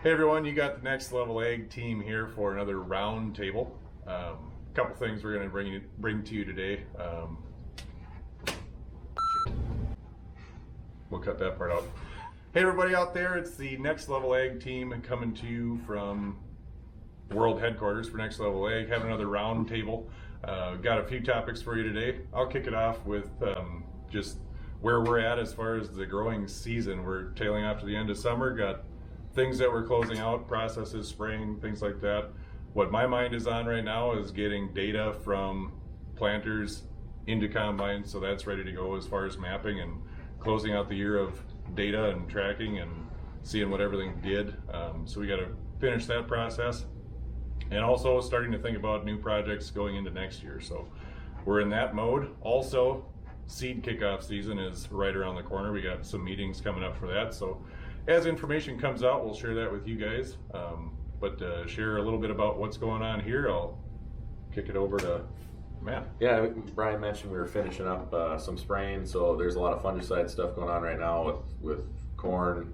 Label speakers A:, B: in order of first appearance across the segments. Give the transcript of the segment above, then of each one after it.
A: Hey everyone, you got the Next Level Ag team here for another round table. Couple things we're going to bring to you today. We'll cut that part out. Hey everybody out there, it's the Next Level Ag team coming to you from world headquarters for Next Level Ag, having another round table. Got a few topics for you today. I'll kick it off with just where we're at as far as the growing season. We're tailing off to the end of summer, got things that we're closing out, processes, spraying, things like that. What my mind is on right now is getting data from planters into combines, so that's ready to go as far as mapping and closing out the year of data and tracking and seeing what everything did. So we got to finish that process, and also starting to think about new projects going into next year. So we're in that mode. Also, seed kickoff season is right around the corner. We got some meetings coming up for that. So as information comes out, we'll share that with you guys. But to share a little bit about what's going on here, I'll kick it over to Matt.
B: Yeah, Brian mentioned we were finishing up some spraying, so there's a lot of fungicide stuff going on right now with corn,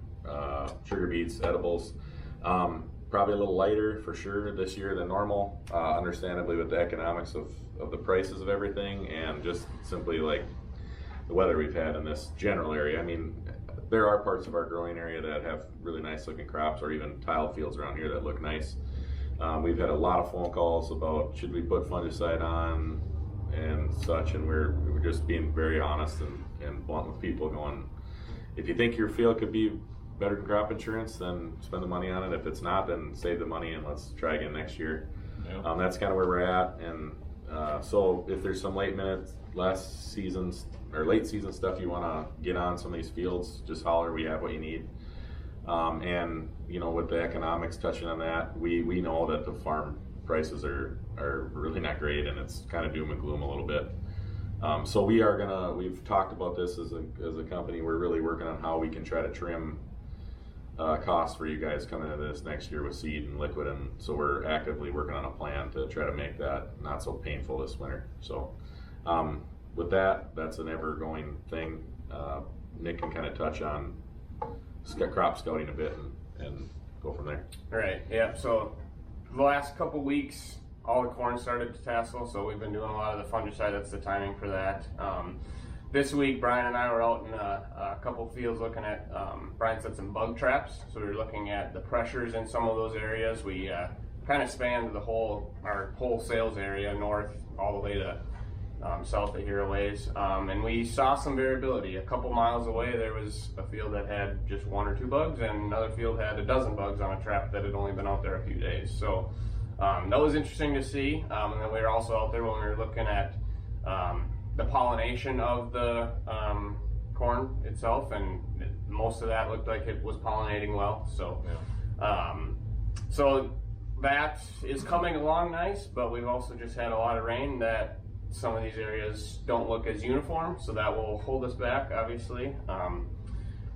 B: sugar beets, edibles. Probably a little lighter for sure this year than normal, understandably with the economics of the prices of everything and just simply like the weather we've had in this general area. I mean, there are parts of our growing area that have really nice looking crops, or even tile fields around here that look nice. We've had a lot of phone calls about should we put fungicide on and such, and we're just being very honest and blunt with people, going, if you think your field could be better than crop insurance, then spend the money on it. If it's not, then save the money and let's try again next year. Yeah. That's kind of where we're at, and so if there's some late season stuff you want to get on some of these fields, just holler. We have what you need. And you know, with the economics touching on that, we know that the farm prices are really not great, and it's kind of doom and gloom a little bit. So we've talked about this as a company. We're really working on how we can try to trim costs for you guys coming into this next year with seed and liquid, and so we're actively working on a plan to try to make that not so painful this winter. So with that's an ever-going thing. Nick can kind of touch on crop scouting a bit and go from there.
C: All right, yeah, so the last couple weeks all the corn started to tassel, so we've been doing a lot of the fungicide. That's the timing for that. This week, Brian and I were out in a couple fields looking at, Brian set some bug traps, so we were looking at the pressures in some of those areas. We kind of spanned our whole sales area, north all the way to south of here a ways, and we saw some variability. A couple miles away there was a field that had just 1 or 2 bugs, and another field had a dozen bugs on a trap that had only been out there a few days. So that was interesting to see. And then we were also out there when we were looking at the pollination of the corn itself, and most of that looked like it was pollinating well. So so that is coming along nice, but we've also just had a lot of rain that some of these areas don't look as uniform, so that will hold us back, obviously.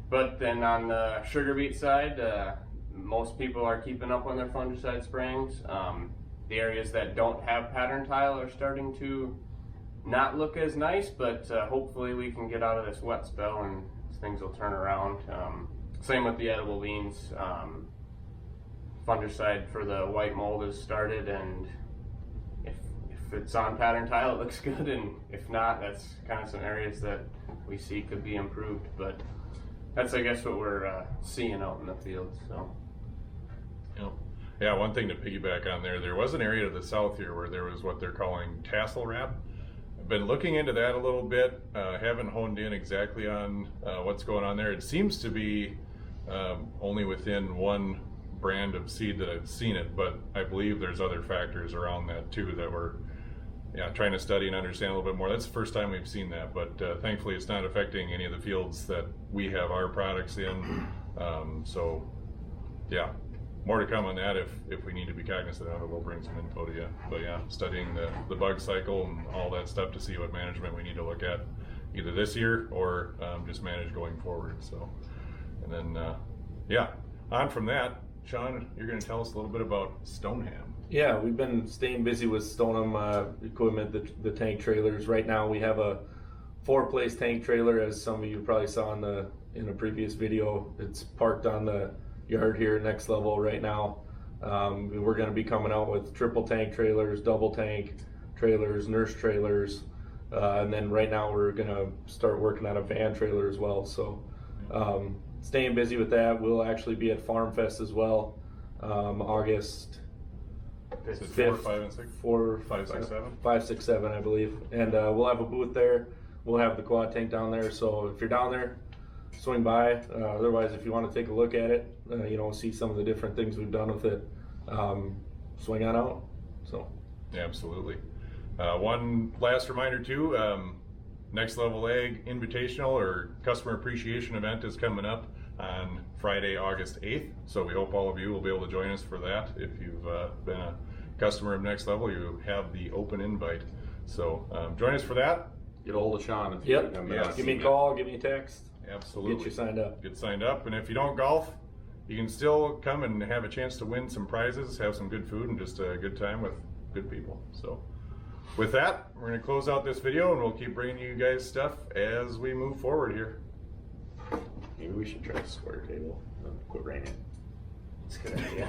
C: But then on the sugar beet side, most people are keeping up on their fungicide sprayings. The areas that don't have pattern tile are starting to not look as nice, but hopefully we can get out of this wet spell and things will turn around. Same with the edible beans. Fungicide for the white mold has started, and if it's on pattern tile, it looks good, and if not, that's kind of some areas that we see could be improved. But that's, I guess, what we're seeing out in the field. So.
A: Yeah, one thing to piggyback on there was an area to the south here where there was what they're calling tassel wrap. I've been looking into that a little bit, haven't honed in exactly on what's going on there. It seems to be only within one brand of seed that I've seen it, but I believe there's other factors around that too that we're trying to study and understand a little bit more. That's the first time we've seen that, but thankfully it's not affecting any of the fields that we have our products in. So yeah, more to come on that. If we need to be cognizant of it, we'll bring some info to you. But yeah, studying the bug cycle and all that stuff to see what management we need to look at either this year or just manage going forward. So, and then on from that, Sean, you're going to tell us a little bit about Stoneham.
D: Yeah, we've been staying busy with Stoneham equipment, the tank trailers. Right now we have a 4-place tank trailer, as some of you probably saw in a previous video. It's parked on the yard here at Next Level right now. We're going to be coming out with triple tank trailers, double tank trailers, nurse trailers, and then right now we're going to start working on a van trailer as well. So staying busy with that. We'll actually be at FarmFest as well, August
A: Is it
D: 5th,
A: 4, 5, and 6?
D: 4,
A: 5, 6, 7?
D: 5, 6, 7, I believe. And we'll have a booth there. We'll have the quad tank down there. So if you're down there, swing by. Otherwise, if you want to take a look at it, see some of the different things we've done with it, swing on out. So,
A: Yeah, absolutely. One last reminder too, Next Level Ag Invitational or Customer Appreciation event is coming up on Friday, August 8th. So we hope all of you will be able to join us for that. If you've been a customer of Next Level, you have the open invite. So join us for that.
B: Get a hold of Sean if you
D: yep.
B: haven't
A: Yeah.
D: Give me a call, give me a text.
A: Absolutely.
D: Get you signed up.
A: Get signed up. And if you don't golf, you can still come and have a chance to win some prizes, have some good food, and just a good time with good people. So with that, we're going to close out this video, and we'll keep bringing you guys stuff as we move forward here.
B: Maybe we should try a square table. Quit raining.
C: It's a good idea.